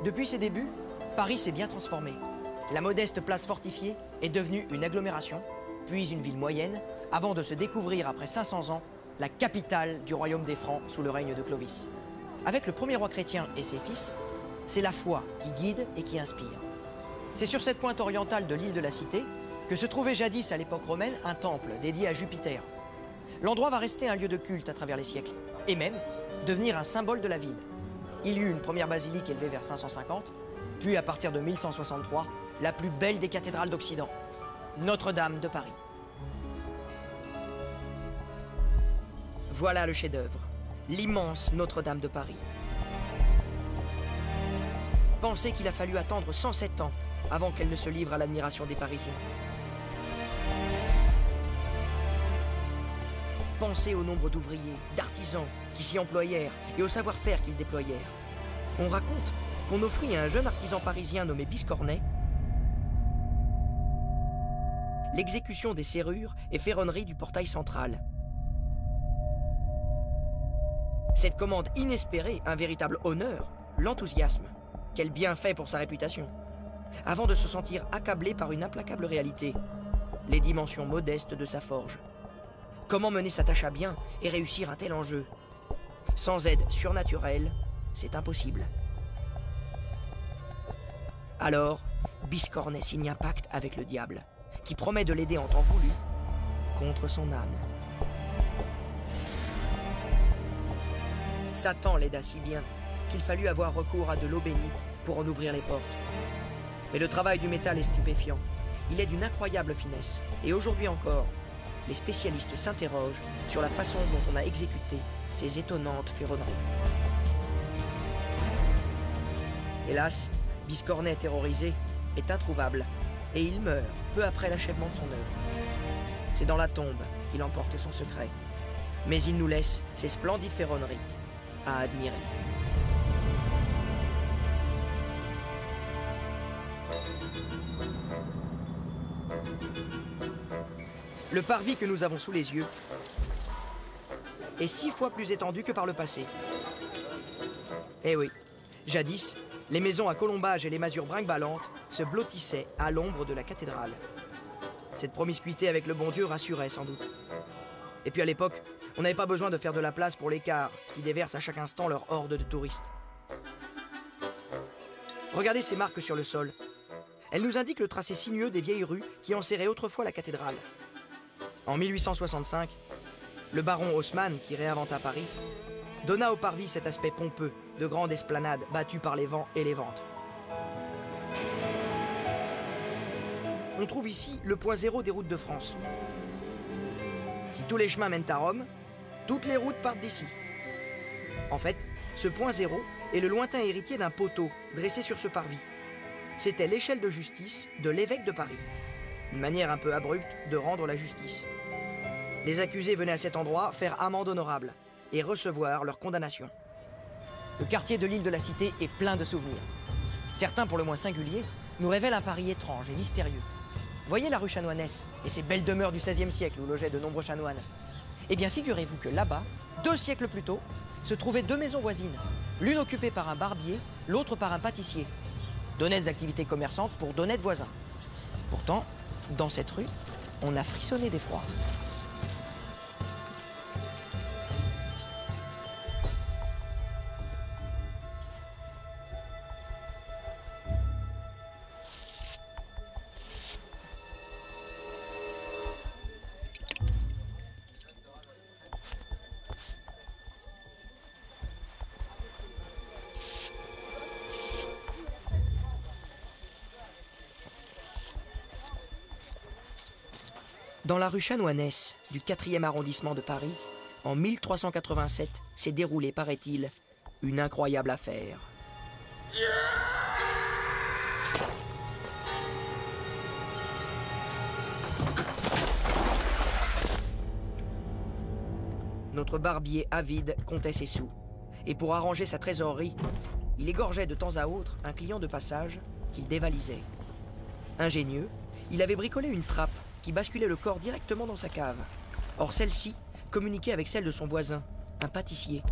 Depuis ses débuts, Paris s'est bien transformé. La modeste place fortifiée est devenue une agglomération, puis une ville moyenne, avant de se découvrir après 500 ans la capitale du royaume des Francs sous le règne de Clovis. Avec le premier roi chrétien et ses fils, c'est la foi qui guide et qui inspire. C'est sur cette pointe orientale de l'île de la Cité que se trouvait jadis à l'époque romaine un temple dédié à Jupiter. L'endroit va rester un lieu de culte à travers les siècles, et même devenir un symbole de la ville. Il y eut une première basilique élevée vers 550, puis à partir de 1163, la plus belle des cathédrales d'Occident, Notre-Dame de Paris. Voilà le chef-d'œuvre, l'immense Notre-Dame de Paris. Pensez qu'il a fallu attendre 107 ans avant qu'elle ne se livre à l'admiration des Parisiens. Pensez au nombre d'ouvriers, d'artisans qui s'y employèrent et au savoir-faire qu'ils déployèrent. On raconte qu'on offrit à un jeune artisan parisien nommé Biscornet l'exécution des serrures et ferronneries du portail central. Cette commande inespérée, un véritable honneur, l'enthousiasme. Quel bienfait pour sa réputation. Avant de se sentir accablé par une implacable réalité, les dimensions modestes de sa forge. Comment mener sa tâche à bien et réussir un tel enjeu? Sans aide surnaturelle, c'est impossible. Alors, Biscornet signe un pacte avec le diable, qui promet de l'aider en temps voulu, contre son âme. Satan l'aida si bien qu'il fallut avoir recours à de l'eau bénite pour en ouvrir les portes. Mais le travail du métal est stupéfiant. Il est d'une incroyable finesse. Et aujourd'hui encore, les spécialistes s'interrogent sur la façon dont on a exécuté ces étonnantes ferronneries. Hélas, Biscornet terrorisé est introuvable et il meurt peu après l'achèvement de son œuvre. C'est dans la tombe qu'il emporte son secret. Mais il nous laisse ces splendides ferronneries à admirer. Le parvis que nous avons sous les yeux est 6 fois plus étendu que par le passé. Eh oui, jadis, les maisons à colombages et les masures brinque-ballantes se blottissaient à l'ombre de la cathédrale. Cette promiscuité avec le bon Dieu rassurait sans doute. Et puis à l'époque, on n'avait pas besoin de faire de la place pour les cars qui déversent à chaque instant leur horde de touristes. Regardez ces marques sur le sol. Elles nous indiquent le tracé sinueux des vieilles rues qui enserraient autrefois la cathédrale. En 1865, le baron Haussmann, qui réinventa Paris, donna au parvis cet aspect pompeux de grande esplanade battue par les vents et les ventres. On trouve ici le point zéro des routes de France. Si tous les chemins mènent à Rome, toutes les routes partent d'ici. En fait, ce point zéro est le lointain héritier d'un poteau dressé sur ce parvis. C'était l'échelle de justice de l'évêque de Paris. Une manière un peu abrupte de rendre la justice. Les accusés venaient à cet endroit faire amende honorable et recevoir leur condamnation. Le quartier de l'île de la Cité est plein de souvenirs. Certains, pour le moins singuliers, nous révèlent un Paris étrange et mystérieux. Voyez la rue Chanoinesse et ces belles demeures du XVIe siècle où logeaient de nombreux chanoines. Eh bien, figurez-vous que là-bas, 2 siècles plus tôt, se trouvaient 2 maisons voisines, l'une occupée par un barbier, l'autre par un pâtissier. D'honnêtes activités commerçantes pour d'honnêtes voisins. Pourtant, dans cette rue, on a frissonné d'effroi. Dans la rue Chanoinesse du 4e arrondissement de Paris, en 1387, s'est déroulée, paraît-il, une incroyable affaire. Notre barbier avide comptait ses sous. Et pour arranger sa trésorerie, il égorgeait de temps à autre un client de passage qu'il dévalisait. Ingénieux, il avait bricolé une trappe qui basculait le corps directement dans sa cave. Or celle-ci communiquait avec celle de son voisin, un pâtissier.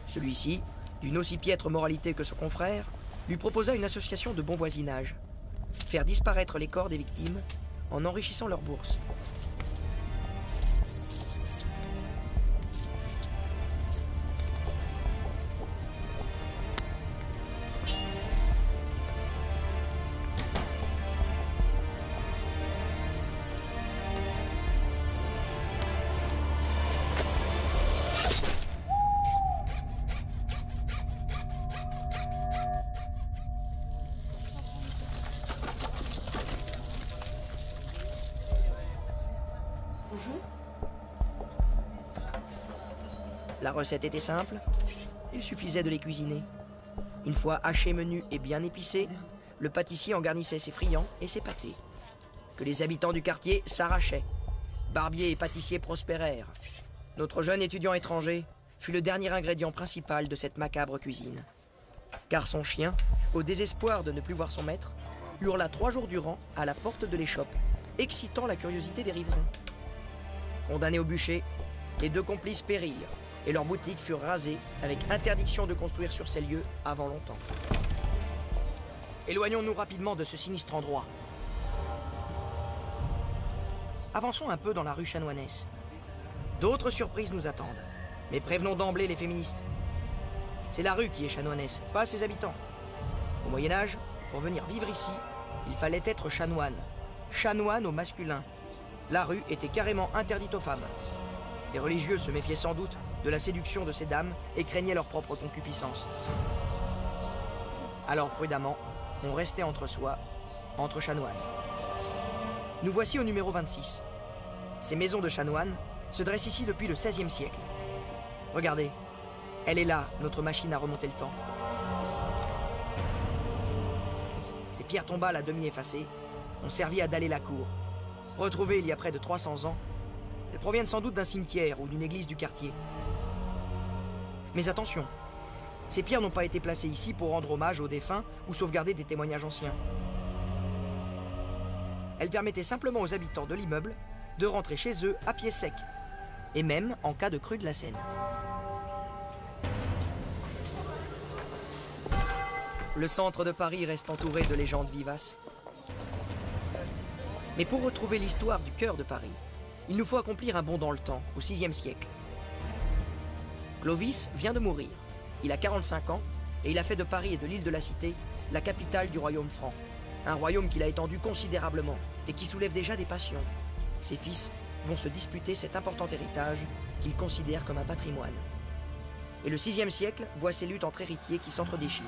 Celui-ci, d'une aussi piètre moralité que son confrère, lui proposa une association de bon voisinage. Faire disparaître les corps des victimes en enrichissant leur bourse. La recette était simple, il suffisait de les cuisiner. Une fois hachés menus et bien épicés, le pâtissier en garnissait ses friands et ses pâtés. Que les habitants du quartier s'arrachaient. Barbier et pâtissier prospérèrent. Notre jeune étudiant étranger fut le dernier ingrédient principal de cette macabre cuisine. Car son chien, au désespoir de ne plus voir son maître, hurla 3 jours durant à la porte de l'échoppe, excitant la curiosité des riverains. Condamnés au bûcher, les 2 complices périrent et leurs boutiques furent rasées avec interdiction de construire sur ces lieux avant longtemps. Éloignons-nous rapidement de ce sinistre endroit. Avançons un peu dans la rue Chanoinesse. D'autres surprises nous attendent, mais prévenons d'emblée les féministes. C'est la rue qui est chanoinesse, pas ses habitants. Au Moyen-Âge, pour venir vivre ici, il fallait être chanoine. Chanoine au masculin. La rue était carrément interdite aux femmes. Les religieux se méfiaient sans doute de la séduction de ces dames et craignaient leur propre concupiscence. Alors prudemment, on restait entre soi, entre chanoines. Nous voici au numéro 26. Ces maisons de chanoines se dressent ici depuis le XVIe siècle. Regardez, elle est là, notre machine à remonter le temps. Ces pierres tombales à demi effacées ont servi à daller la cour. Retrouvées il y a près de 300 ans, elles proviennent sans doute d'un cimetière ou d'une église du quartier. Mais attention, ces pierres n'ont pas été placées ici pour rendre hommage aux défunts ou sauvegarder des témoignages anciens. Elles permettaient simplement aux habitants de l'immeuble de rentrer chez eux à pied sec, et même en cas de crue de la Seine. Le centre de Paris reste entouré de légendes vivaces. Mais pour retrouver l'histoire du cœur de Paris, il nous faut accomplir un bond dans le temps, au VIe siècle. Clovis vient de mourir. Il a 45 ans et il a fait de Paris et de l'île de la Cité la capitale du royaume franc. Un royaume qu'il a étendu considérablement et qui soulève déjà des passions. Ses fils vont se disputer cet important héritage qu'ils considèrent comme un patrimoine. Et le VIe siècle voit ces luttes entre héritiers qui s'entredéchirent.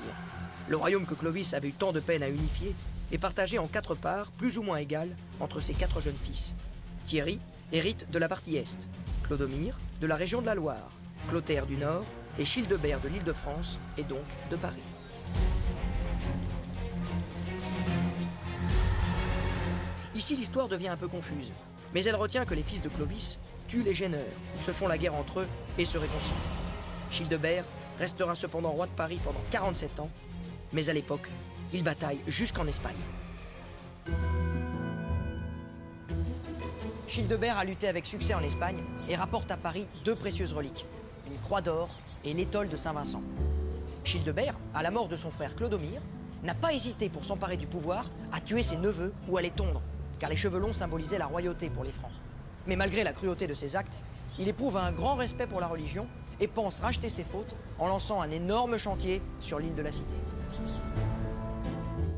Le royaume que Clovis avait eu tant de peine à unifier est partagé en 4 parts, plus ou moins égales, entre ses 4 jeunes fils. Thierry hérite de la partie Est, Clodomir de la région de la Loire, Clotaire du Nord et Childebert de l'Île-de-France et donc de Paris. Ici, l'histoire devient un peu confuse, mais elle retient que les fils de Clovis tuent les gêneurs, se font la guerre entre eux et se réconcilient. Childebert restera cependant roi de Paris pendant 47 ans, mais à l'époque, il bataille jusqu'en Espagne. Childebert a lutté avec succès en Espagne et rapporte à Paris 2 précieuses reliques, une croix d'or et l'étole de Saint-Vincent. Childebert, à la mort de son frère Clodomir, n'a pas hésité pour s'emparer du pouvoir à tuer ses neveux ou à les tondre, car les cheveux longs symbolisaient la royauté pour les Francs. Mais malgré la cruauté de ses actes, il éprouve un grand respect pour la religion et pense racheter ses fautes en lançant un énorme chantier sur l'île de la Cité.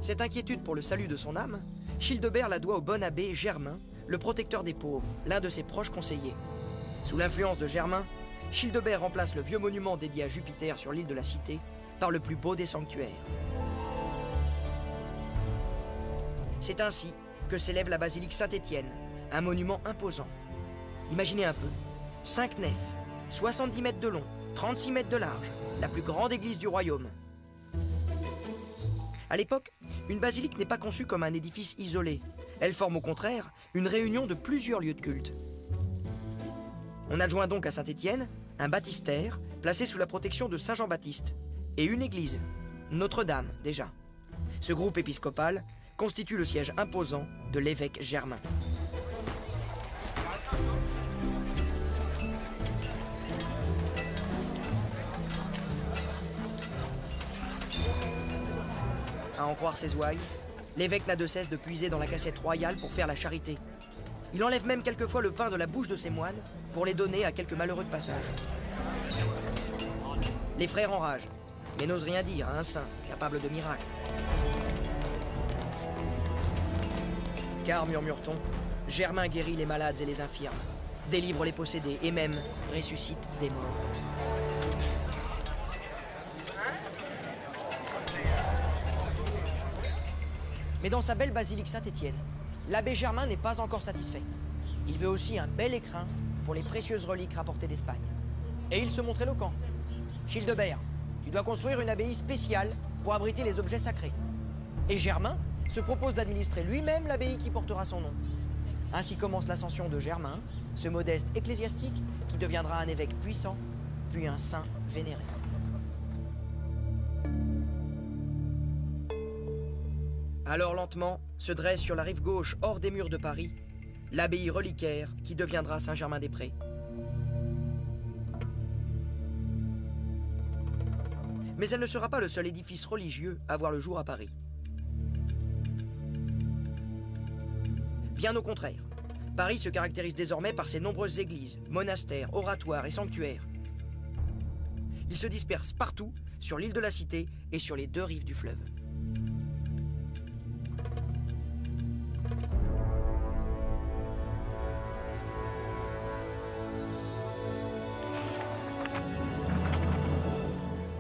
Cette inquiétude pour le salut de son âme, Childebert la doit au bon abbé Germain, le protecteur des pauvres, l'un de ses proches conseillers. Sous l'influence de Germain, Childebert remplace le vieux monument dédié à Jupiter sur l'île de la Cité par le plus beau des sanctuaires. C'est ainsi que s'élève la basilique Saint-Étienne, un monument imposant. Imaginez un peu, 5 nefs, 70 mètres de long, 36 mètres de large, la plus grande église du royaume. À l'époque, une basilique n'est pas conçue comme un édifice isolé. Elle forme au contraire une réunion de plusieurs lieux de culte. On adjoint donc à Saint-Étienne un baptistère placé sous la protection de Saint Jean-Baptiste et une église, Notre-Dame déjà. Ce groupe épiscopal constitue le siège imposant de l'évêque Germain. À en croire ses ouailles, l'évêque n'a de cesse de puiser dans la cassette royale pour faire la charité. Il enlève même quelquefois le pain de la bouche de ses moines pour les donner à quelques malheureux de passage. Les frères enragent, mais n'osent rien dire à un saint capable de miracles. Car, murmure-t-on, Germain guérit les malades et les infirmes, délivre les possédés et même ressuscite des morts. Mais dans sa belle basilique Saint-Étienne, l'abbé Germain n'est pas encore satisfait. Il veut aussi un bel écrin pour les précieuses reliques rapportées d'Espagne. Et il se montre éloquent. Childebert, tu dois construire une abbaye spéciale pour abriter les objets sacrés. Et Germain se propose d'administrer lui-même l'abbaye qui portera son nom. Ainsi commence l'ascension de Germain, ce modeste ecclésiastique qui deviendra un évêque puissant, puis un saint vénéré. Alors lentement se dresse sur la rive gauche, hors des murs de Paris, l'abbaye reliquaire qui deviendra Saint-Germain-des-Prés. Mais elle ne sera pas le seul édifice religieux à voir le jour à Paris. Bien au contraire, Paris se caractérise désormais par ses nombreuses églises, monastères, oratoires et sanctuaires. Ils se dispersent partout, sur l'île de la Cité et sur les deux rives du fleuve.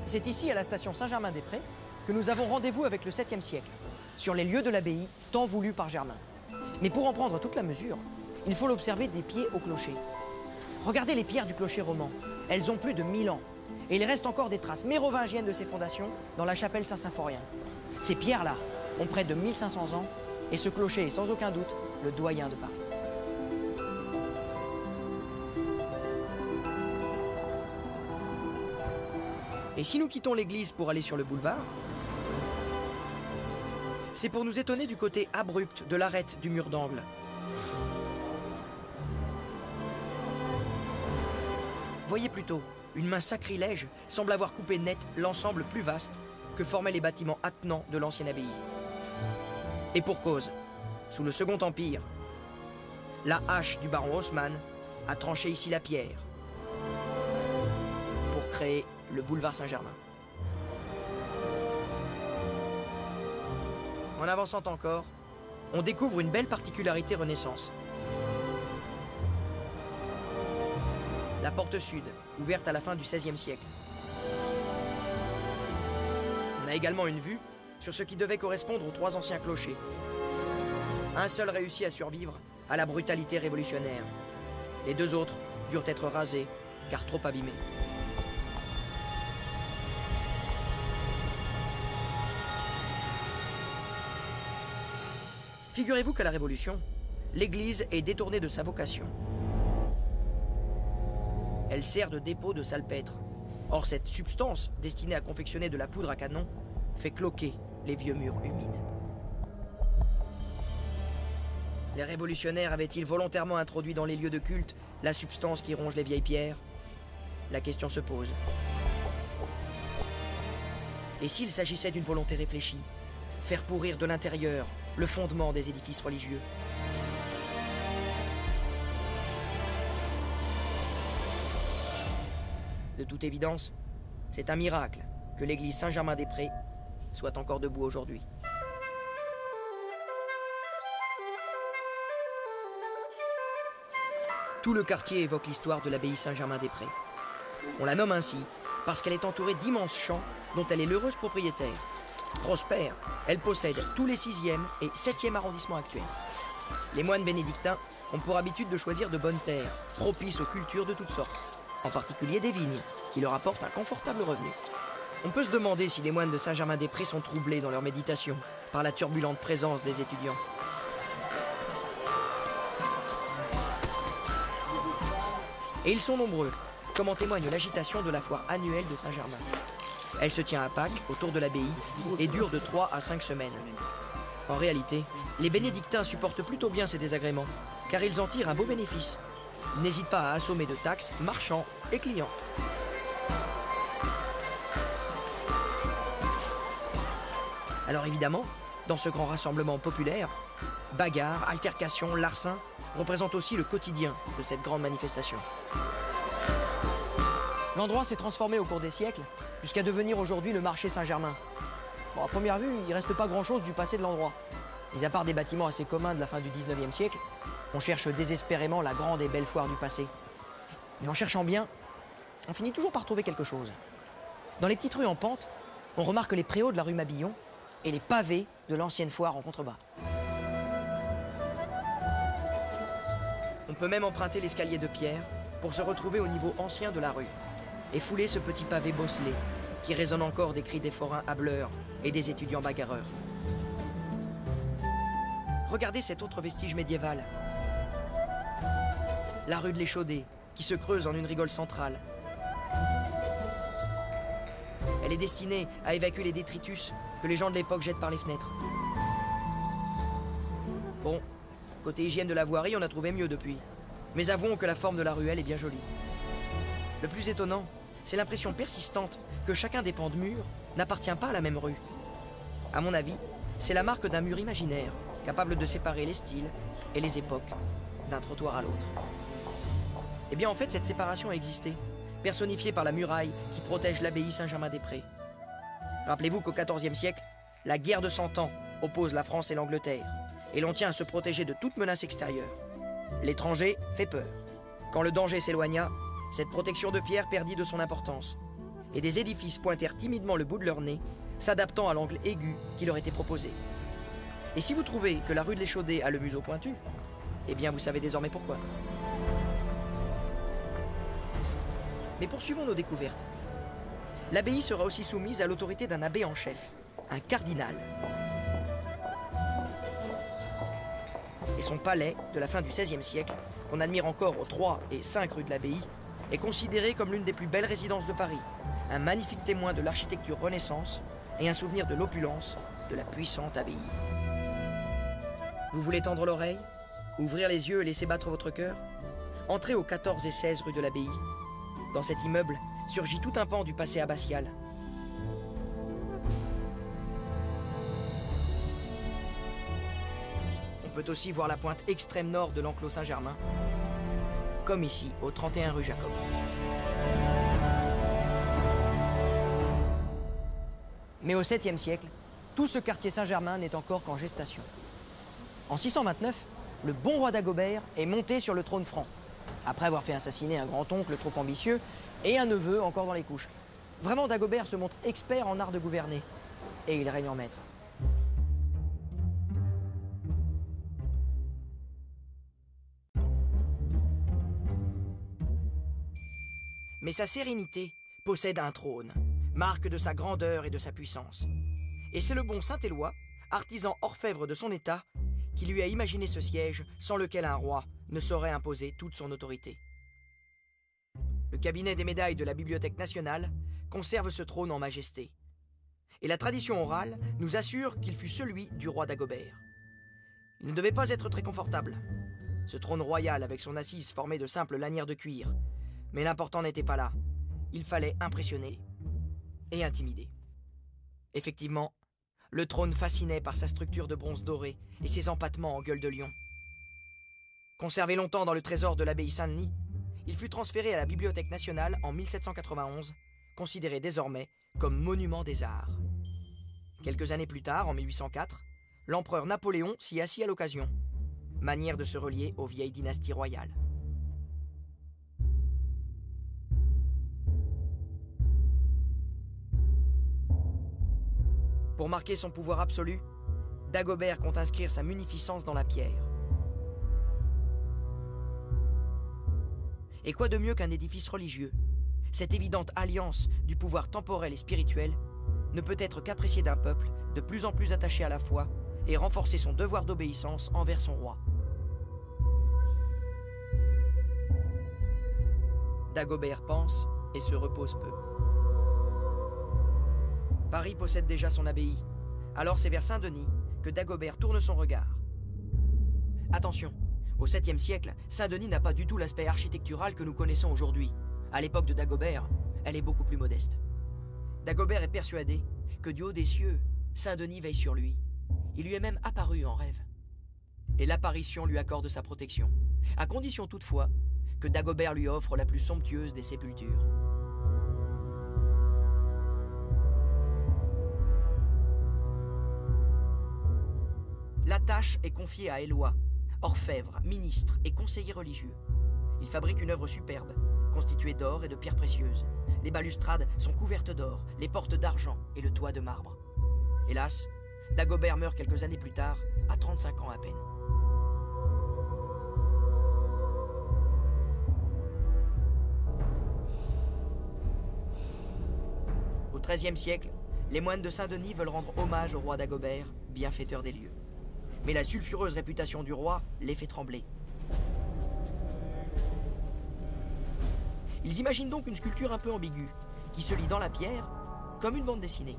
C'est ici, à la station Saint-Germain-des-Prés, que nous avons rendez-vous avec le 7e siècle, sur les lieux de l'abbaye tant voulus par Germain. Mais pour en prendre toute la mesure, il faut l'observer des pieds au clocher. Regardez les pierres du clocher roman, elles ont plus de 1000 ans. Et il reste encore des traces mérovingiennes de ses fondations dans la chapelle Saint-Symphorien. Ces pierres-là ont près de 1500 ans, et ce clocher est sans aucun doute le doyen de Paris. Et si nous quittons l'église pour aller sur le boulevard, c'est pour nous étonner du côté abrupt de l'arête du mur d'angle. Voyez plutôt, une main sacrilège semble avoir coupé net l'ensemble plus vaste que formaient les bâtiments attenants de l'ancienne abbaye. Et pour cause, sous le Second Empire, la hache du baron Haussmann a tranché ici la pierre pour créer le boulevard Saint-Germain. En avançant encore, on découvre une belle particularité Renaissance. La porte sud, ouverte à la fin du XVIe siècle. On a également une vue sur ce qui devait correspondre aux 3 anciens clochers. Un seul réussit à survivre à la brutalité révolutionnaire. Les 2 autres durent être rasés, car trop abîmés. Figurez-vous qu'à la Révolution, l'Église est détournée de sa vocation. Elle sert de dépôt de salpêtre. Or, cette substance, destinée à confectionner de la poudre à canon, fait cloquer les vieux murs humides. Les révolutionnaires avaient-ils volontairement introduit dans les lieux de culte la substance qui ronge les vieilles pierres? La question se pose. Et s'il s'agissait d'une volonté réfléchie, faire pourrir de l'intérieur le fondement des édifices religieux? De toute évidence, c'est un miracle que l'église Saint-Germain-des-Prés soit encore debout aujourd'hui. Tout le quartier évoque l'histoire de l'abbaye Saint-Germain-des-Prés. On la nomme ainsi parce qu'elle est entourée d'immenses champs dont elle est l'heureuse propriétaire. Prospère, elle possède tous les 6e et 7e arrondissements actuels. Les moines bénédictins ont pour habitude de choisir de bonnes terres, propices aux cultures de toutes sortes, en particulier des vignes, qui leur apportent un confortable revenu. On peut se demander si les moines de Saint-Germain-des-Prés sont troublés dans leur méditation par la turbulente présence des étudiants. Et ils sont nombreux, comme en témoigne l'agitation de la foire annuelle de Saint-Germain. Elle se tient à Pâques, autour de l'abbaye, et dure de 3 à 5 semaines. En réalité, les bénédictins supportent plutôt bien ces désagréments, car ils en tirent un beau bénéfice. Ils n'hésitent pas à assommer de taxes marchands et clients. Alors évidemment, dans ce grand rassemblement populaire, bagarres, altercations, larcins représentent aussi le quotidien de cette grande manifestation. L'endroit s'est transformé au cours des siècles, jusqu'à devenir aujourd'hui le marché Saint-Germain. Bon, à première vue, il ne reste pas grand-chose du passé de l'endroit. Mis à part des bâtiments assez communs de la fin du 19e siècle, on cherche désespérément la grande et belle foire du passé. Mais en cherchant bien, on finit toujours par trouver quelque chose. Dans les petites rues en pente, on remarque les préaux de la rue Mabillon et les pavés de l'ancienne foire en contrebas. On peut même emprunter l'escalier de pierre pour se retrouver au niveau ancien de la rue et fouler ce petit pavé bosselé qui résonne encore des cris des forains hâbleurs et des étudiants bagarreurs. Regardez cet autre vestige médiéval. La rue de l'Échaudé, qui se creuse en une rigole centrale. Elle est destinée à évacuer les détritus que les gens de l'époque jettent par les fenêtres. Bon, côté hygiène de la voirie, on a trouvé mieux depuis. Mais avouons que la forme de la ruelle est bien jolie. Le plus étonnant, c'est l'impression persistante que chacun des pans de mur n'appartient pas à la même rue. À mon avis, c'est la marque d'un mur imaginaire, capable de séparer les styles et les époques d'un trottoir à l'autre. Eh bien en fait, cette séparation a existé, personnifiée par la muraille qui protège l'abbaye Saint-Germain-des-Prés. Rappelez-vous qu'au XIVe siècle, la guerre de 100 ans oppose la France et l'Angleterre, et l'on tient à se protéger de toute menace extérieure. L'étranger fait peur. Quand le danger s'éloigna, cette protection de pierre perdit de son importance, et des édifices pointèrent timidement le bout de leur nez, s'adaptant à l'angle aigu qui leur était proposé. Et si vous trouvez que la rue de l'Échaudé a le museau pointu, eh bien vous savez désormais pourquoi. Mais poursuivons nos découvertes. L'abbaye sera aussi soumise à l'autorité d'un abbé en chef, un cardinal. Et son palais, de la fin du XVIe siècle, qu'on admire encore aux 3 et 5 rues de l'abbaye, est considéré comme l'une des plus belles résidences de Paris, un magnifique témoin de l'architecture Renaissance et un souvenir de l'opulence de la puissante abbaye. Vous voulez tendre l'oreille, ouvrir les yeux et laisser battre votre cœur? Entrez aux 14 et 16 rue de l'abbaye. Dans cet immeuble surgit tout un pan du passé abbatial. On peut aussi voir la pointe extrême nord de l'enclos Saint-Germain, comme ici, au 31 rue Jacob. Mais au 7e siècle, tout ce quartier Saint-Germain n'est encore qu'en gestation. En 629, le bon roi Dagobert est monté sur le trône franc, après avoir fait assassiner un grand-oncle trop ambitieux et un neveu encore dans les couches. Vraiment, Dagobert se montre expert en art de gouverner, et il règne en maître. Mais sa sérénité possède un trône, marque de sa grandeur et de sa puissance. Et c'est le bon Saint-Éloi, artisan orfèvre de son état, qui lui a imaginé ce siège sans lequel un roi ne saurait imposer toute son autorité. Le cabinet des médailles de la Bibliothèque nationale conserve ce trône en majesté. Et la tradition orale nous assure qu'il fut celui du roi Dagobert. Il ne devait pas être très confortable, ce trône royal avec son assise formée de simples lanières de cuir. Mais l'important n'était pas là. Il fallait impressionner et intimider. Effectivement, le trône fascinait par sa structure de bronze doré et ses empattements en gueule de lion. Conservé longtemps dans le trésor de l'abbaye Saint-Denis, il fut transféré à la Bibliothèque nationale en 1791, considéré désormais comme monument des arts. Quelques années plus tard, en 1804, l'empereur Napoléon s'y assit à l'occasion, manière de se relier aux vieilles dynasties royales. Pour marquer son pouvoir absolu, Dagobert compte inscrire sa munificence dans la pierre. Et quoi de mieux qu'un édifice religieux? Cette évidente alliance du pouvoir temporel et spirituel ne peut être qu'appréciée d'un peuple de plus en plus attaché à la foi et renforcer son devoir d'obéissance envers son roi. Dagobert pense et se repose peu. Paris possède déjà son abbaye, alors c'est vers Saint-Denis que Dagobert tourne son regard. Attention, au 7e siècle, Saint-Denis n'a pas du tout l'aspect architectural que nous connaissons aujourd'hui. À l'époque de Dagobert, elle est beaucoup plus modeste. Dagobert est persuadé que du haut des cieux, Saint-Denis veille sur lui. Il lui est même apparu en rêve. Et l'apparition lui accorde sa protection, à condition toutefois que Dagobert lui offre la plus somptueuse des sépultures. La tâche est confiée à Éloi, orfèvre, ministre et conseiller religieux. Il fabrique une œuvre superbe, constituée d'or et de pierres précieuses. Les balustrades sont couvertes d'or, les portes d'argent et le toit de marbre. Hélas, Dagobert meurt quelques années plus tard, à 35 ans à peine. Au XIIIe siècle, les moines de Saint-Denis veulent rendre hommage au roi Dagobert, bienfaiteur des lieux. Mais la sulfureuse réputation du roi les fait trembler. Ils imaginent donc une sculpture un peu ambiguë, qui se lit dans la pierre comme une bande dessinée.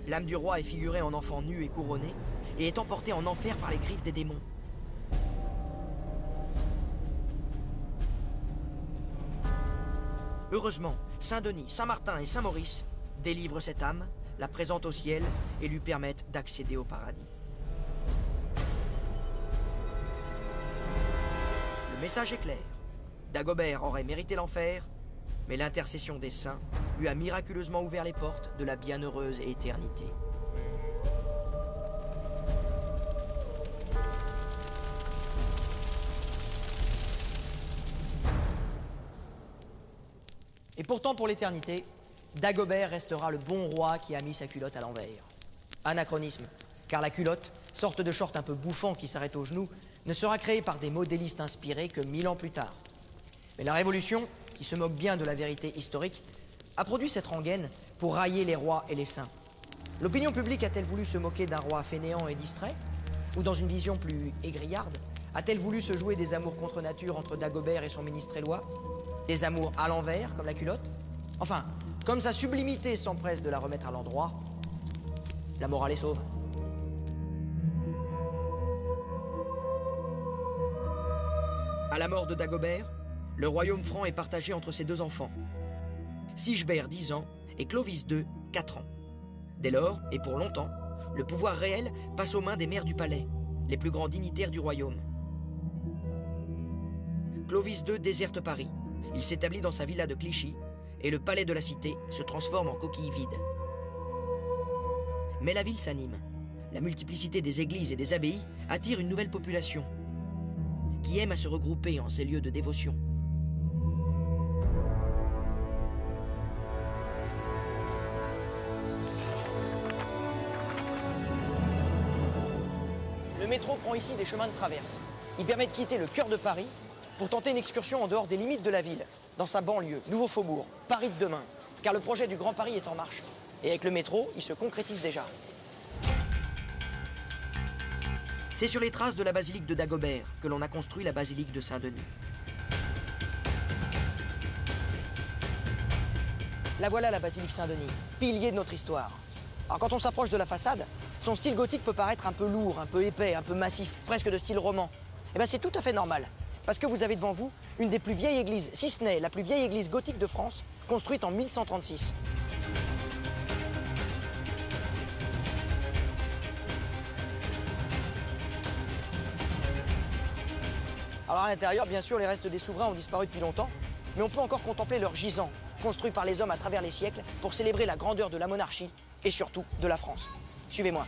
L'âme du roi est figurée en enfant nu et couronné, et est emportée en enfer par les griffes des démons. Heureusement, Saint-Denis, Saint-Martin et Saint-Maurice délivrent cette âme, la présentent au ciel et lui permettent d'accéder au paradis. Le message est clair. Dagobert aurait mérité l'enfer, mais l'intercession des saints lui a miraculeusement ouvert les portes de la bienheureuse éternité. Et pourtant, pour l'éternité, Dagobert restera le bon roi qui a mis sa culotte à l'envers. Anachronisme, car la culotte, sorte de short un peu bouffant qui s'arrête aux genoux, ne sera créée par des modélistes inspirés que 1000 ans plus tard. Mais la Révolution, qui se moque bien de la vérité historique, a produit cette rengaine pour railler les rois et les saints. L'opinion publique a-t-elle voulu se moquer d'un roi fainéant et distrait? Ou dans une vision plus égrillarde, a-t-elle voulu se jouer des amours contre nature entre Dagobert et son ministre Éloi? Des amours à l'envers, comme la culotte? Enfin, comme sa sublimité s'empresse de la remettre à l'endroit, la morale est sauve. À la mort de Dagobert, le royaume franc est partagé entre ses deux enfants. Sigebert, 10 ans, et Clovis II, 4 ans. Dès lors, et pour longtemps, le pouvoir réel passe aux mains des maires du palais, les plus grands dignitaires du royaume. Clovis II déserte Paris. Il s'établit dans sa villa de Clichy, et le palais de la cité se transforme en coquille vide. Mais la ville s'anime. La multiplicité des églises et des abbayes attire une nouvelle population, qui aime à se regrouper en ces lieux de dévotion. Le métro prend ici des chemins de traverse. Il permet de quitter le cœur de Paris pour tenter une excursion en dehors des limites de la ville, dans sa banlieue, Nouveau Faubourg, Paris de demain, car le projet du Grand Paris est en marche. Et avec le métro, il se concrétise déjà. C'est sur les traces de la basilique de Dagobert que l'on a construit la basilique de Saint-Denis. La voilà, la basilique Saint-Denis, pilier de notre histoire. Alors quand on s'approche de la façade, son style gothique peut paraître un peu lourd, un peu épais, un peu massif, presque de style roman. Eh bien c'est tout à fait normal, parce que vous avez devant vous une des plus vieilles églises, si ce n'est la plus vieille église gothique de France, construite en 1136. Alors à l'intérieur, bien sûr, les restes des souverains ont disparu depuis longtemps, mais on peut encore contempler leurs gisants, construits par les hommes à travers les siècles pour célébrer la grandeur de la monarchie et surtout de la France. Suivez-moi.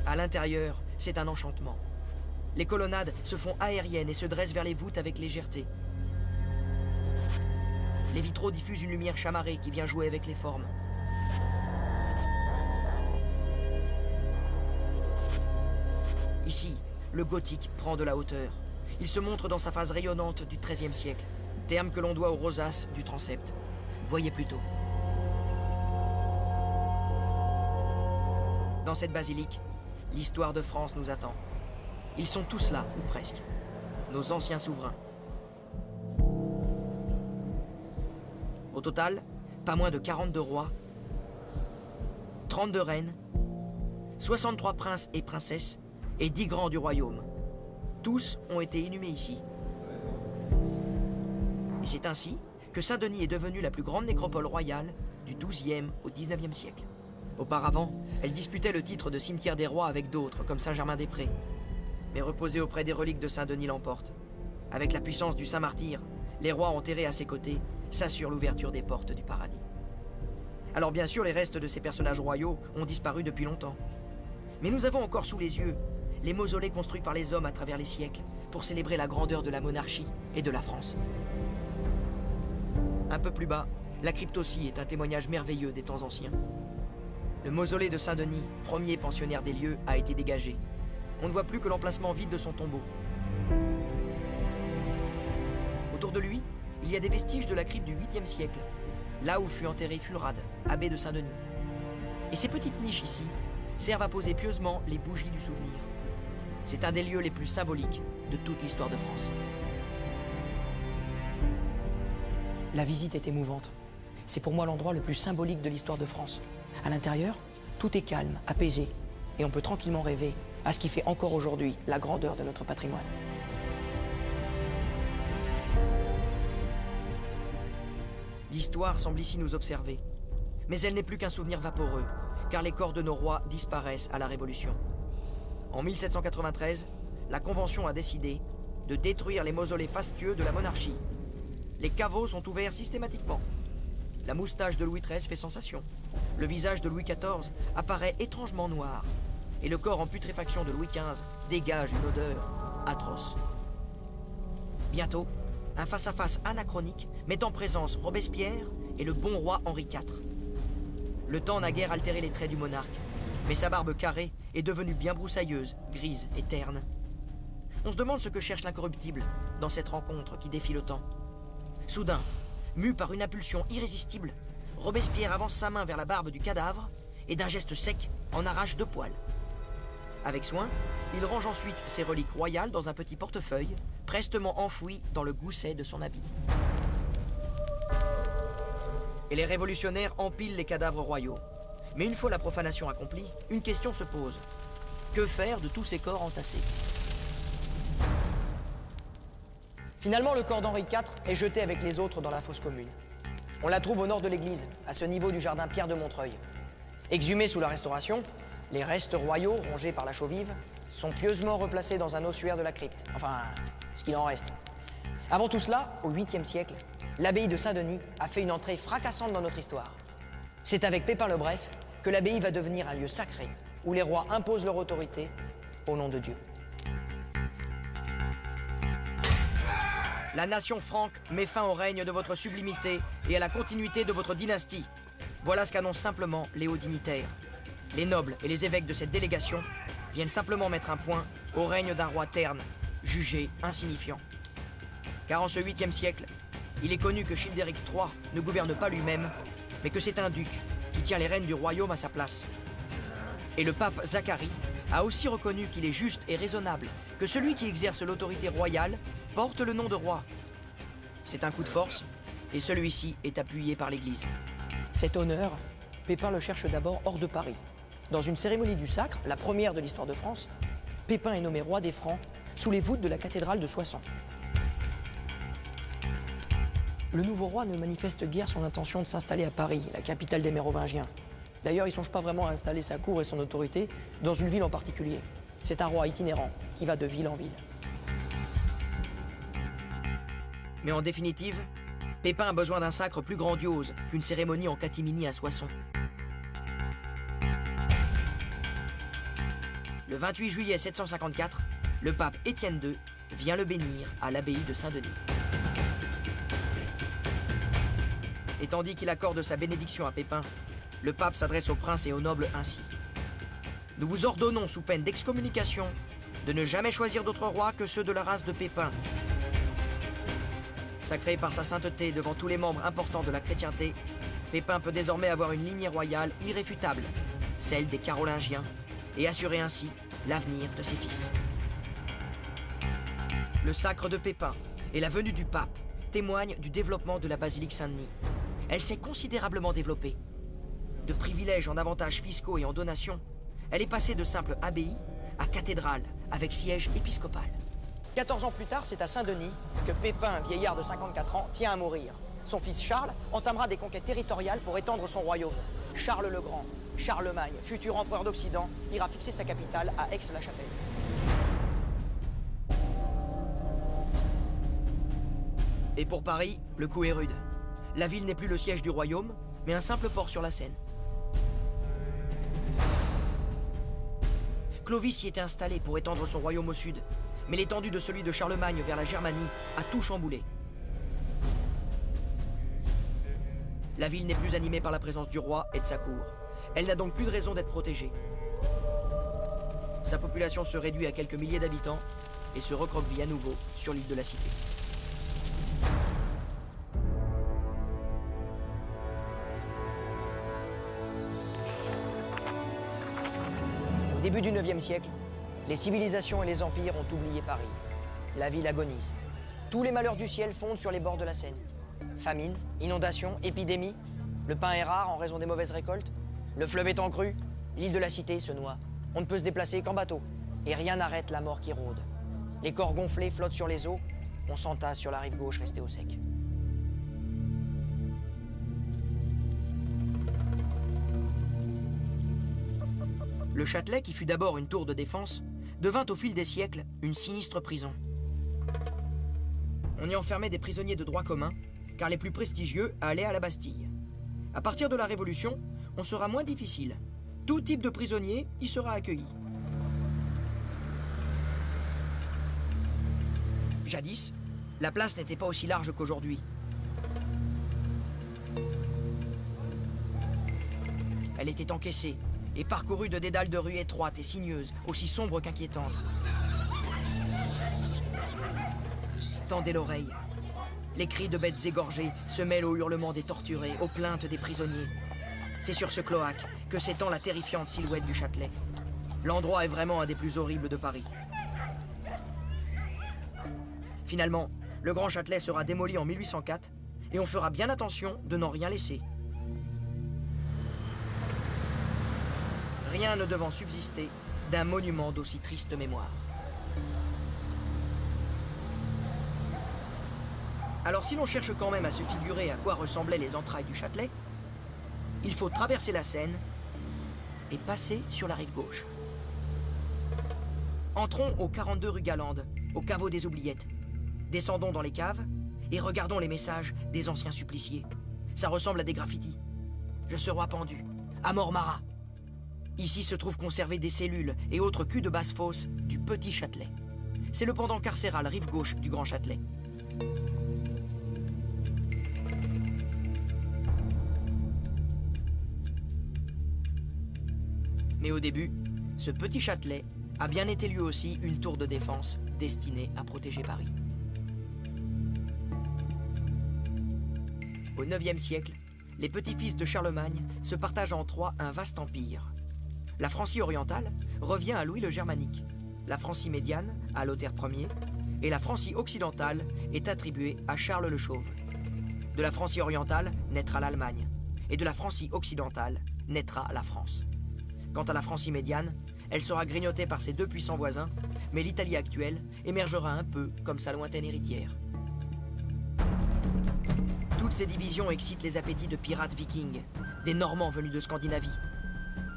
À l'intérieur, c'est un enchantement. Les colonnades se font aériennes et se dressent vers les voûtes avec légèreté. Les vitraux diffusent une lumière chamarrée qui vient jouer avec les formes. Ici, le gothique prend de la hauteur. Il se montre dans sa phase rayonnante du XIIIe siècle, terme que l'on doit aux rosaces du transept. Voyez plutôt. Dans cette basilique, l'histoire de France nous attend. Ils sont tous là, ou presque. Nos anciens souverains. Au total, pas moins de 42 rois, 32 reines, 63 princes et princesses, et 10 grands du royaume, Tous ont été inhumés ici. Et c'est ainsi que Saint-Denis est devenue la plus grande nécropole royale du XIIe au XIXe siècle. Auparavant, elle disputait le titre de cimetière des rois avec d'autres, comme Saint-Germain-des-Prés. Mais reposer auprès des reliques de Saint-Denis l'emporte. Avec la puissance du Saint-Martyr, les rois enterrés à ses côtés s'assurent l'ouverture des portes du paradis. Alors bien sûr, les restes de ces personnages royaux ont disparu depuis longtemps. Mais nous avons encore sous les yeux les mausolées construits par les hommes à travers les siècles pour célébrer la grandeur de la monarchie et de la France. Un peu plus bas, la crypte aussi est un témoignage merveilleux des temps anciens. Le mausolée de Saint-Denis, premier pensionnaire des lieux, a été dégagé. On ne voit plus que l'emplacement vide de son tombeau. Autour de lui, il y a des vestiges de la crypte du 8e siècle, là où fut enterré Fulrad, abbé de Saint-Denis. Et ces petites niches ici servent à poser pieusement les bougies du souvenir. C'est un des lieux les plus symboliques de toute l'histoire de France. La visite est émouvante. C'est pour moi l'endroit le plus symbolique de l'histoire de France. À l'intérieur, tout est calme, apaisé, et on peut tranquillement rêver à ce qui fait encore aujourd'hui la grandeur de notre patrimoine. L'histoire semble ici nous observer, mais elle n'est plus qu'un souvenir vaporeux, car les corps de nos rois disparaissent à la Révolution. En 1793, la Convention a décidé de détruire les mausolées fastueux de la monarchie. Les caveaux sont ouverts systématiquement. La moustache de Louis XIII fait sensation. Le visage de Louis XIV apparaît étrangement noir. Et le corps en putréfaction de Louis XV dégage une odeur atroce. Bientôt, un face-à-face anachronique met en présence Robespierre et le bon roi Henri IV. Le temps n'a guère altéré les traits du monarque, mais sa barbe carrée est devenue bien broussailleuse, grise et terne. On se demande ce que cherche l'incorruptible dans cette rencontre qui défie le temps. Soudain, mu par une impulsion irrésistible, Robespierre avance sa main vers la barbe du cadavre et d'un geste sec en arrache 2 poils. Avec soin, il range ensuite ses reliques royales dans un petit portefeuille, prestement enfoui dans le gousset de son habit. Et les révolutionnaires empilent les cadavres royaux. Mais une fois la profanation accomplie, une question se pose. Que faire de tous ces corps entassés? Finalement, le corps d'Henri IV est jeté avec les autres dans la fosse commune. On la trouve au nord de l'église, à ce niveau du jardin Pierre de Montreuil. Exhumés sous la Restauration, les restes royaux, rongés par la chaux vive, sont pieusement replacés dans un ossuaire de la crypte. Enfin, ce qu'il en reste. Avant tout cela, au 8e siècle, l'abbaye de Saint-Denis a fait une entrée fracassante dans notre histoire. C'est avec Pépin le Bref que l'abbaye va devenir un lieu sacré, où les rois imposent leur autorité au nom de Dieu. La nation franque met fin au règne de votre sublimité et à la continuité de votre dynastie. Voilà ce qu'annoncent simplement les hauts dignitaires. Les nobles et les évêques de cette délégation viennent simplement mettre un point au règne d'un roi terne, jugé insignifiant. Car en ce 8e siècle, il est connu que Childéric III ne gouverne pas lui-même, mais que c'est un duc qui tient les rênes du royaume à sa place. Et le pape Zacharie a aussi reconnu qu'il est juste et raisonnable que celui qui exerce l'autorité royale porte le nom de roi. C'est un coup de force, et celui-ci est appuyé par l'Église. Cet honneur, Pépin le cherche d'abord hors de Paris. Dans une cérémonie du sacre, la première de l'histoire de France, Pépin est nommé roi des Francs sous les voûtes de la cathédrale de Soissons. Le nouveau roi ne manifeste guère son intention de s'installer à Paris, la capitale des Mérovingiens. D'ailleurs, il ne songe pas vraiment à installer sa cour et son autorité dans une ville en particulier. C'est un roi itinérant qui va de ville en ville. Mais en définitive, Pépin a besoin d'un sacre plus grandiose qu'une cérémonie en catimini à Soissons. Le 28 juillet 754, le pape Étienne II vient le bénir à l'abbaye de Saint-Denis. Et tandis qu'il accorde sa bénédiction à Pépin, le pape s'adresse aux princes et aux nobles ainsi. Nous vous ordonnons, sous peine d'excommunication, de ne jamais choisir d'autres rois que ceux de la race de Pépin. Sacré par sa sainteté devant tous les membres importants de la chrétienté, Pépin peut désormais avoir une lignée royale irréfutable, celle des Carolingiens, et assurer ainsi l'avenir de ses fils. Le sacre de Pépin et la venue du pape témoignent du développement de la basilique Saint-Denis. Elle s'est considérablement développée. De privilèges en avantages fiscaux et en donations, elle est passée de simple abbaye à cathédrale avec siège épiscopal. 14 ans plus tard, c'est à Saint-Denis que Pépin, vieillard de 54 ans, tient à mourir. Son fils Charles entamera des conquêtes territoriales pour étendre son royaume. Charles le Grand, Charlemagne, futur empereur d'Occident, ira fixer sa capitale à Aix-la-Chapelle. Et pour Paris, le coup est rude. La ville n'est plus le siège du royaume, mais un simple port sur la Seine. Clovis y était installé pour étendre son royaume au sud, mais l'étendue de celui de Charlemagne vers la Germanie a tout chamboulé. La ville n'est plus animée par la présence du roi et de sa cour. Elle n'a donc plus de raison d'être protégée. Sa population se réduit à quelques milliers d'habitants et se recroqueville à nouveau sur l'île de la Cité. Au début du IXe siècle, les civilisations et les empires ont oublié Paris. La ville agonise. Tous les malheurs du ciel fondent sur les bords de la Seine. Famine, inondations, épidémies. Le pain est rare en raison des mauvaises récoltes. Le fleuve est en crue. L'île de la Cité se noie. On ne peut se déplacer qu'en bateau. Et rien n'arrête la mort qui rôde. Les corps gonflés flottent sur les eaux. On s'entasse sur la rive gauche restée au sec. Le Châtelet, qui fut d'abord une tour de défense, devint au fil des siècles une sinistre prison. On y enfermait des prisonniers de droit commun, car les plus prestigieux allaient à la Bastille. À partir de la Révolution, on sera moins difficile. Tout type de prisonnier y sera accueilli. Jadis, la place n'était pas aussi large qu'aujourd'hui. Elle était encaissée et parcourue de dédales de rues étroites et sinueuses, aussi sombres qu'inquiétantes. Tendez l'oreille. Les cris de bêtes égorgées se mêlent aux hurlements des torturés, aux plaintes des prisonniers. C'est sur ce cloaque que s'étend la terrifiante silhouette du Châtelet. L'endroit est vraiment un des plus horribles de Paris. Finalement, le Grand Châtelet sera démoli en 1804 et on fera bien attention de n'en rien laisser. Rien ne devant subsister d'un monument d'aussi triste mémoire. Alors si l'on cherche quand même à se figurer à quoi ressemblaient les entrailles du Châtelet, il faut traverser la Seine et passer sur la rive gauche. Entrons au 42 rue Galande, au caveau des Oubliettes. Descendons dans les caves et regardons les messages des anciens suppliciés. Ça ressemble à des graffitis. Je serai pendu, à mort Marat. Ici se trouvent conservées des cellules et autres culs de basse-fosse du Petit Châtelet. C'est le pendant carcéral rive gauche du Grand Châtelet. Mais au début, ce Petit Châtelet a bien été lui aussi une tour de défense destinée à protéger Paris. Au IXe siècle, les petits-fils de Charlemagne se partagent en trois un vaste empire. La Francie orientale revient à Louis le Germanique, la Francie médiane à Lothaire Ier, et la Francie occidentale est attribuée à Charles le Chauve. De la Francie orientale naîtra l'Allemagne, et de la Francie occidentale naîtra la France. Quant à la Francie médiane, elle sera grignotée par ses deux puissants voisins, mais l'Italie actuelle émergera un peu comme sa lointaine héritière. Toutes ces divisions excitent les appétits de pirates vikings, des Normands venus de Scandinavie.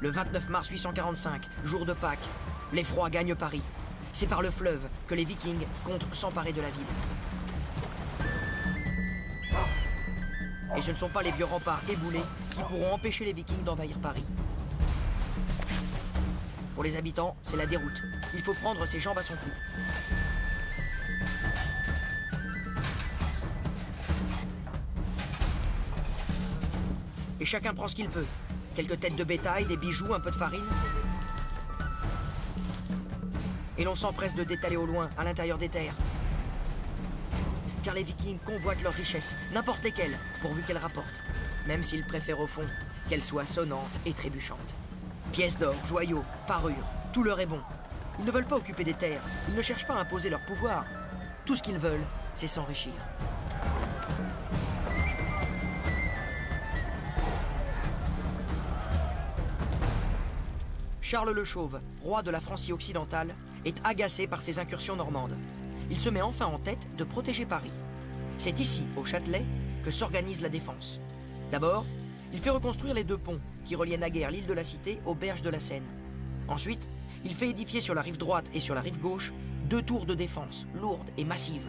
Le 29 mars 845, jour de Pâques, l'effroi gagne Paris. C'est par le fleuve que les Vikings comptent s'emparer de la ville. Et ce ne sont pas les vieux remparts éboulés qui pourront empêcher les Vikings d'envahir Paris. Pour les habitants, c'est la déroute. Il faut prendre ses jambes à son cou. Et chacun prend ce qu'il peut. Quelques têtes de bétail, des bijoux, un peu de farine. Et l'on s'empresse de détaler au loin, à l'intérieur des terres. Car les Vikings convoitent leurs richesses, n'importe lesquelles, pourvu qu'elles rapportent. Même s'ils préfèrent au fond qu'elles soient sonnantes et trébuchantes. Pièces d'or, joyaux, parures, tout leur est bon. Ils ne veulent pas occuper des terres, ils ne cherchent pas à imposer leur pouvoir. Tout ce qu'ils veulent, c'est s'enrichir. Charles le Chauve, roi de la Francie occidentale, est agacé par ces incursions normandes. il se met enfin en tête de protéger Paris. C'est ici, au Châtelet, que s'organise la défense. D'abord, il fait reconstruire les 2 ponts qui reliaient naguère l'île de la Cité aux berges de la Seine. Ensuite, il fait édifier sur la rive droite et sur la rive gauche 2 tours de défense, lourdes et massives.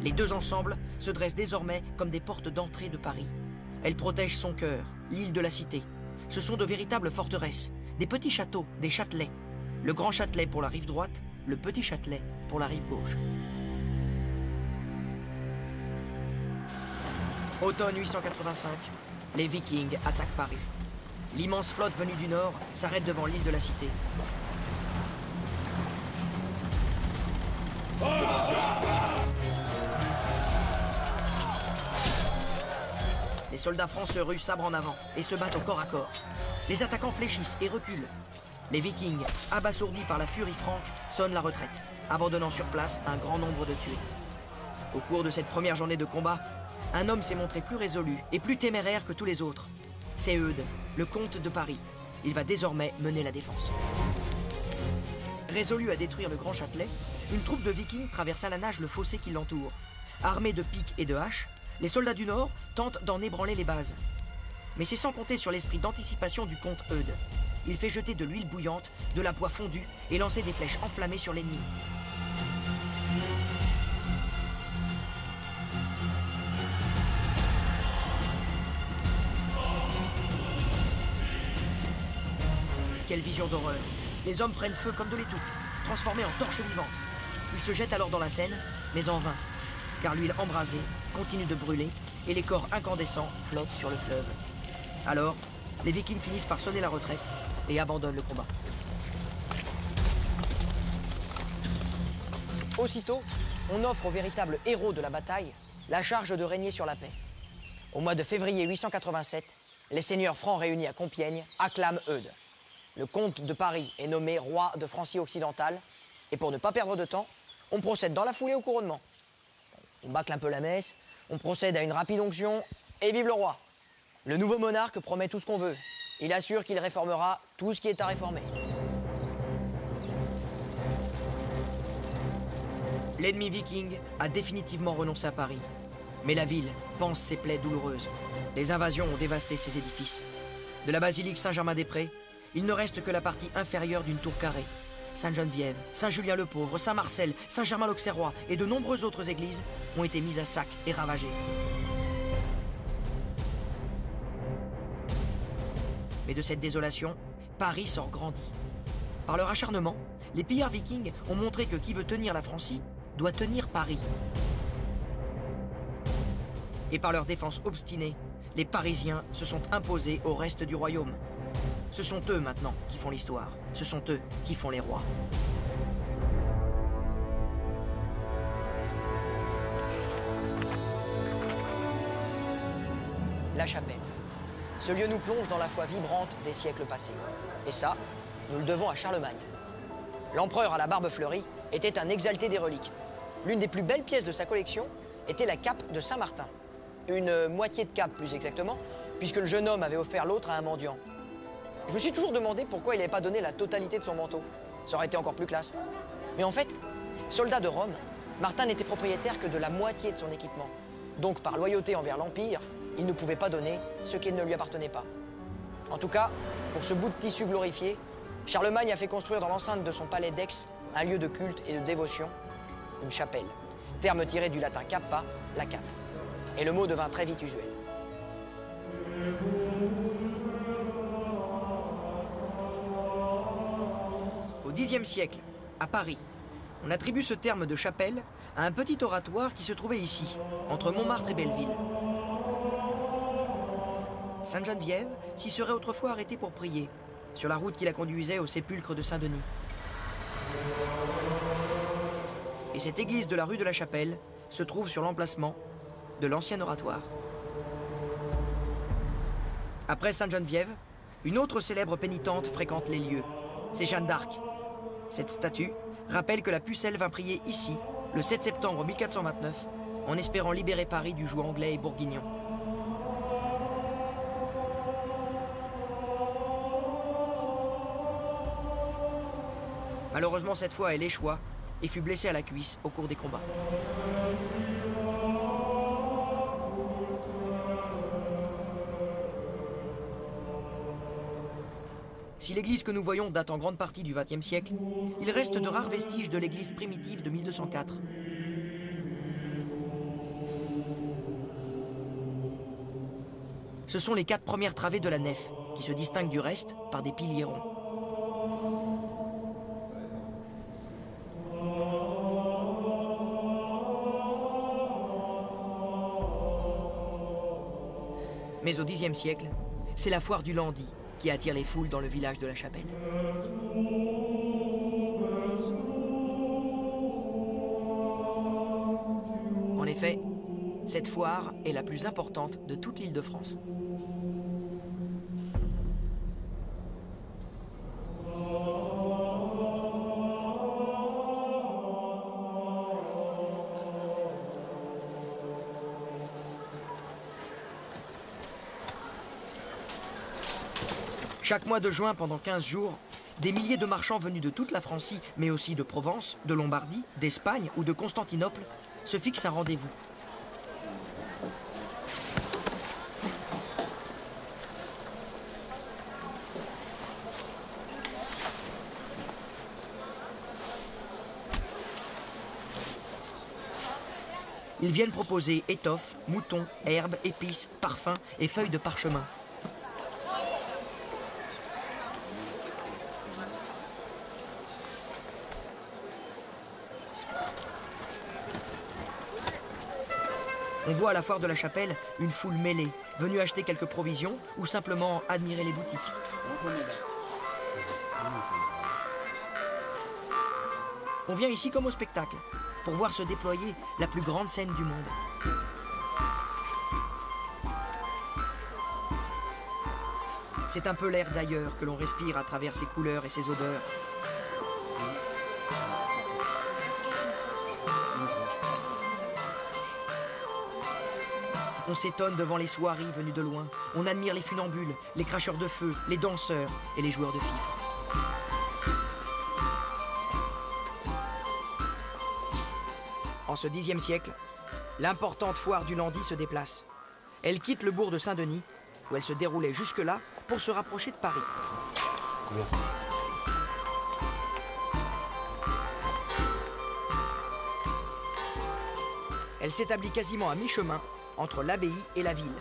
Les 2 ensemble se dressent désormais comme des portes d'entrée de Paris. Elles protègent son cœur, l'île de la Cité. Ce sont de véritables forteresses, des petits châteaux, des châtelets. Le grand Châtelet pour la rive droite, le petit Châtelet pour la rive gauche. Automne 885, les Vikings attaquent Paris. L'immense flotte venue du nord s'arrête devant l'île de la Cité. Les soldats français ruent sabre en avant et se battent au corps à corps. Les attaquants fléchissent et reculent. Les Vikings, abasourdis par la furie franque, sonnent la retraite, abandonnant sur place un grand nombre de tués. Au cours de cette première journée de combat, un homme s'est montré plus résolu et plus téméraire que tous les autres. C'est Eudes, le comte de Paris. Il va désormais mener la défense. Résolu à détruire le grand Châtelet, une troupe de Vikings traverse à la nage le fossé qui l'entoure. Armés de piques et de haches, les soldats du Nord tentent d'en ébranler les bases. Mais c'est sans compter sur l'esprit d'anticipation du comte Eudes. Il fait jeter de l'huile bouillante, de la poix fondue et lancer des flèches enflammées sur l'ennemi. Quelle vision d'horreur! Les hommes prennent feu comme de l'étoupe, transformés en torches vivantes. Ils se jettent alors dans la Seine, mais en vain, car l'huile embrasée continue de brûler et les corps incandescents flottent sur le fleuve. Alors, les Vikings finissent par sonner la retraite et abandonnent le combat. Aussitôt, on offre aux véritables héros de la bataille la charge de régner sur la paix. Au mois de février 887, les seigneurs francs réunis à Compiègne acclament Eudes. Le comte de Paris est nommé roi de Francie occidentale, et pour ne pas perdre de temps, on procède dans la foulée au couronnement. On bâcle un peu la messe, on procède à une rapide onction, et vive le roi! Le nouveau monarque promet tout ce qu'on veut. Il assure qu'il réformera tout ce qui est à réformer. L'ennemi viking a définitivement renoncé à Paris. Mais la ville panse ses plaies douloureuses. Les invasions ont dévasté ses édifices. De la basilique Saint-Germain-des-Prés, il ne reste que la partie inférieure d'une tour carrée. Sainte-Geneviève, Saint-Julien-le-Pauvre, Saint-Marcel, Saint-Germain-l'Auxerrois et de nombreuses autres églises ont été mises à sac et ravagées. Mais de cette désolation, Paris sort grandi. Par leur acharnement, les pillards vikings ont montré que qui veut tenir la Francie doit tenir Paris. Et par leur défense obstinée, les Parisiens se sont imposés au reste du royaume. Ce sont eux maintenant qui font l'histoire. Ce sont eux qui font les rois. La Chapelle. Ce lieu nous plonge dans la foi vibrante des siècles passés. Et ça, nous le devons à Charlemagne. L'empereur à la barbe fleurie était un exalté des reliques. L'une des plus belles pièces de sa collection était la cape de Saint-Martin. Une moitié de cape, plus exactement, puisque le jeune homme avait offert l'autre à un mendiant. Je me suis toujours demandé pourquoi il n'avait pas donné la totalité de son manteau. Ça aurait été encore plus classe. Mais en fait, soldat de Rome, Martin n'était propriétaire que de la moitié de son équipement. Donc, par loyauté envers l'Empire, il ne pouvait pas donner ce qui ne lui appartenait pas. En tout cas, pour ce bout de tissu glorifié, Charlemagne a fait construire dans l'enceinte de son palais d'Aix un lieu de culte et de dévotion, une chapelle. Terme tiré du latin cappa, la cape. Et le mot devint très vite usuel. Au Xe siècle, à Paris, on attribue ce terme de chapelle à un petit oratoire qui se trouvait ici, entre Montmartre et Belleville. Sainte-Geneviève s'y serait autrefois arrêtée pour prier, sur la route qui la conduisait au sépulcre de Saint-Denis. Et cette église de la rue de la Chapelle se trouve sur l'emplacement de l'ancien oratoire. Après Sainte-Geneviève, une autre célèbre pénitente fréquente les lieux. C'est Jeanne d'Arc. Cette statue rappelle que la Pucelle vint prier ici, le 7 septembre 1429, en espérant libérer Paris du joug anglais et bourguignon. Malheureusement, cette fois, elle échoua et fut blessé à la cuisse au cours des combats. Si l'église que nous voyons date en grande partie du XXe siècle, il reste de rares vestiges de l'église primitive de 1204. Ce sont les 4 premières travées de la nef, qui se distinguent du reste par des piliers ronds. Mais au Xe siècle, c'est la foire du Landy qui attire les foules dans le village de la Chapelle. En effet, cette foire est la plus importante de toute l'Île-de-France. Chaque mois de juin, pendant 15 jours, des milliers de marchands venus de toute la Francie, mais aussi de Provence, de Lombardie, d'Espagne ou de Constantinople, se fixent un rendez-vous. Ils viennent proposer étoffes, moutons, herbes, épices, parfums et feuilles de parchemin. On voit à la foire de la Chapelle une foule mêlée, venue acheter quelques provisions ou simplement admirer les boutiques. On vient ici comme au spectacle, pour voir se déployer la plus grande scène du monde. C'est un peu l'air d'ailleurs que l'on respire à travers ses couleurs et ses odeurs. On s'étonne devant les soieries venues de loin. On admire les funambules, les cracheurs de feu, les danseurs et les joueurs de fifre. En ce Xe siècle, l'importante foire du Landy se déplace. Elle quitte le bourg de Saint-Denis, où elle se déroulait jusque-là, pour se rapprocher de Paris. Combien ? Elle s'établit quasiment à mi-chemin entre l'abbaye et la ville,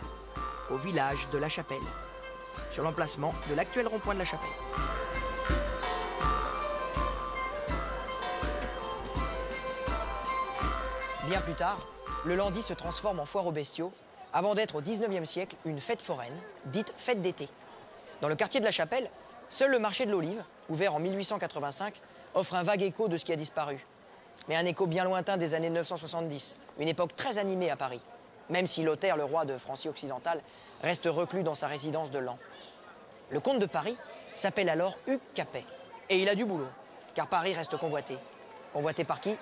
au village de la Chapelle, sur l'emplacement de l'actuel rond-point de la Chapelle. Bien plus tard, le Landy se transforme en foire aux bestiaux, avant d'être au XIXe siècle une fête foraine, dite fête d'été. Dans le quartier de la Chapelle, seul le marché de l'Olive, ouvert en 1885, offre un vague écho de ce qui a disparu. Mais un écho bien lointain des années 970, une époque très animée à Paris, même si Lothaire, le roi de Francie occidentale, reste reclus dans sa résidence de Laon. Le comte de Paris s'appelle alors Hugues Capet. Et il a du boulot, car Paris reste convoité. Convoité par qui?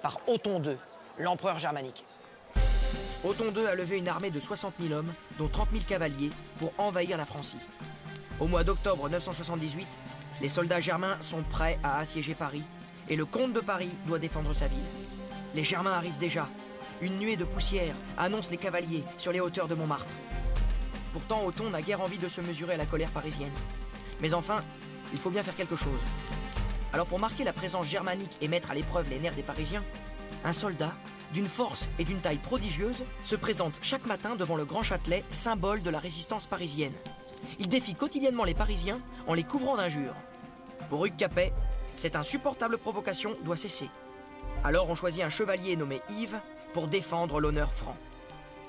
Par Othon II, l'empereur germanique. Othon II a levé une armée de 60 000 hommes, dont 30 000 cavaliers, pour envahir la Francie. Au mois d'octobre 978, les soldats germains sont prêts à assiéger Paris, et le comte de Paris doit défendre sa ville. Les Germains arrivent déjà. Une nuée de poussière annonce les cavaliers sur les hauteurs de Montmartre. Pourtant, Othon n'a guère envie de se mesurer à la colère parisienne. Mais enfin, il faut bien faire quelque chose. Alors pour marquer la présence germanique et mettre à l'épreuve les nerfs des Parisiens, un soldat, d'une force et d'une taille prodigieuse, se présente chaque matin devant le Grand Châtelet, symbole de la résistance parisienne. Il défie quotidiennement les Parisiens en les couvrant d'injures. Pour Hugues Capet, cette insupportable provocation doit cesser. Alors on choisit un chevalier nommé Yves pour défendre l'honneur franc.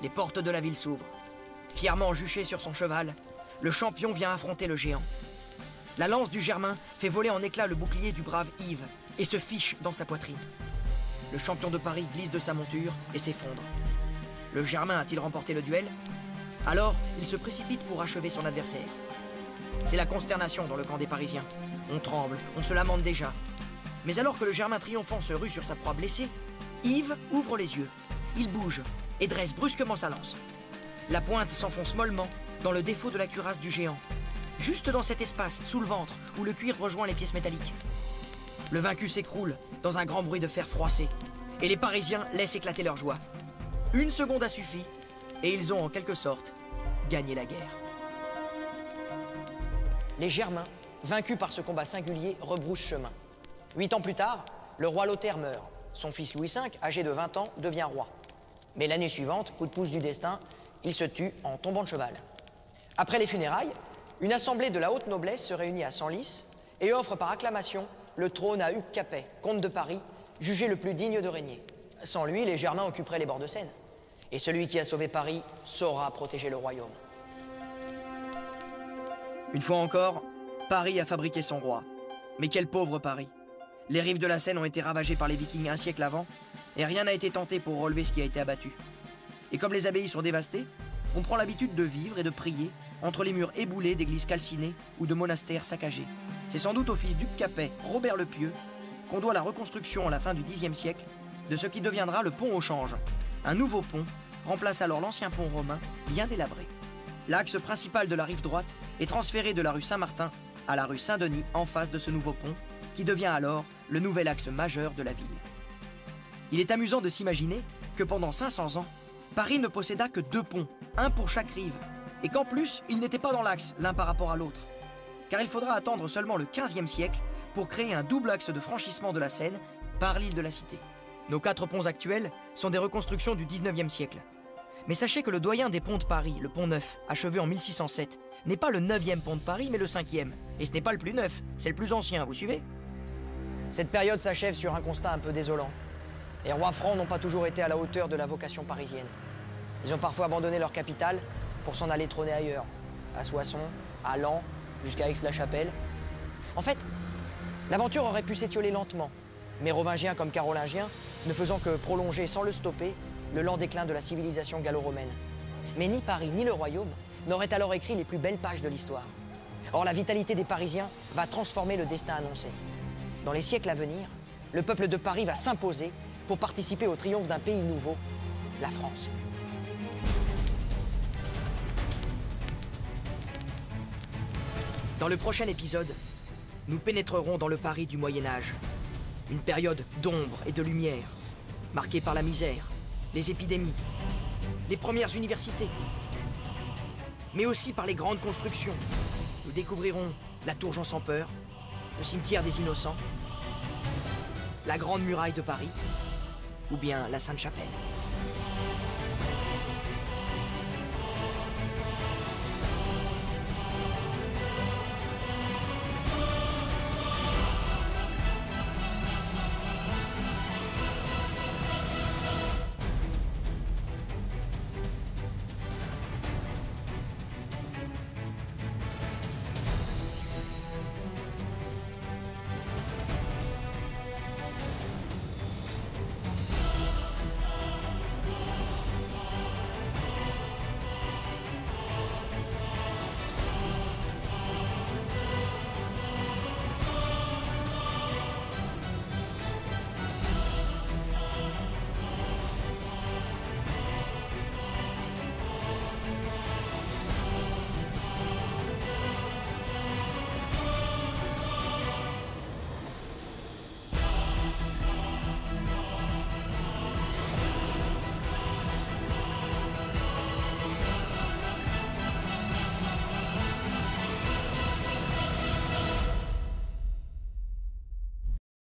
Les portes de la ville s'ouvrent. Fièrement juché sur son cheval, le champion vient affronter le géant. La lance du Germain fait voler en éclats le bouclier du brave Yves et se fiche dans sa poitrine. Le champion de Paris glisse de sa monture et s'effondre. Le Germain a-t-il remporté le duel? Alors, il se précipite pour achever son adversaire. C'est la consternation dans le camp des Parisiens. On tremble, on se lamente déjà. Mais alors que le Germain triomphant se rue sur sa proie blessée, Yves ouvre les yeux. Il bouge et dresse brusquement sa lance. La pointe s'enfonce mollement dans le défaut de la cuirasse du géant, juste dans cet espace, sous le ventre, où le cuir rejoint les pièces métalliques. Le vaincu s'écroule dans un grand bruit de fer froissé, et les Parisiens laissent éclater leur joie. 1 seconde a suffi, et ils ont en quelque sorte gagné la guerre. Les Germains, vaincus par ce combat singulier, rebroussent chemin. 8 ans plus tard, le roi Lothaire meurt. Son fils Louis V, âgé de 20 ans, devient roi. Mais l'année suivante, coup de pouce du destin, il se tue en tombant de cheval. Après les funérailles, une assemblée de la haute noblesse se réunit à Senlis et offre par acclamation le trône à Hugues Capet, comte de Paris, jugé le plus digne de régner. Sans lui, les Germains occuperaient les bords de Seine. Et celui qui a sauvé Paris saura protéger le royaume. Une fois encore, Paris a fabriqué son roi. Mais quel pauvre Paris! Les rives de la Seine ont été ravagées par les Vikings un siècle avant, et rien n'a été tenté pour relever ce qui a été abattu. Et comme les abbayes sont dévastées, on prend l'habitude de vivre et de prier entre les murs éboulés d'églises calcinées ou de monastères saccagés. C'est sans doute au fils d'Hugues Capet, Robert le Pieux, qu'on doit la reconstruction à la fin du Xe siècle de ce qui deviendra le pont au Change. Un nouveau pont remplace alors l'ancien pont romain bien délabré. L'axe principal de la rive droite est transféré de la rue Saint-Martin à la rue Saint-Denis en face de ce nouveau pont, qui devient alors le nouvel axe majeur de la ville. Il est amusant de s'imaginer que pendant 500 ans, Paris ne posséda que 2 ponts, un pour chaque rive, et qu'en plus, ils n'étaient pas dans l'axe, l'un par rapport à l'autre. Car il faudra attendre seulement le XVe siècle pour créer un double axe de franchissement de la Seine par l'île de la Cité. Nos 4 ponts actuels sont des reconstructions du XIXe siècle. Mais sachez que le doyen des ponts de Paris, le pont Neuf, achevé en 1607, n'est pas le 9e pont de Paris, mais le 5e. Et ce n'est pas le plus neuf, c'est le plus ancien, vous suivez? Cette période s'achève sur un constat un peu désolant. Les rois francs n'ont pas toujours été à la hauteur de la vocation parisienne. Ils ont parfois abandonné leur capitale pour s'en aller trôner ailleurs, à Soissons, à Laon, jusqu'à Aix-la-Chapelle. En fait, l'aventure aurait pu s'étioler lentement, mérovingiens comme carolingiens ne faisant que prolonger sans le stopper le lent déclin de la civilisation gallo-romaine. Mais ni Paris ni le royaume n'auraient alors écrit les plus belles pages de l'histoire. Or, la vitalité des Parisiens va transformer le destin annoncé. Dans les siècles à venir, le peuple de Paris va s'imposer pour participer au triomphe d'un pays nouveau, la France. Dans le prochain épisode, nous pénétrerons dans le Paris du Moyen-Âge. Une période d'ombre et de lumière, marquée par la misère, les épidémies, les premières universités, mais aussi par les grandes constructions. Nous découvrirons la tour Jean sans peur, le cimetière des Innocents, la grande muraille de Paris, ou bien la Sainte-Chapelle.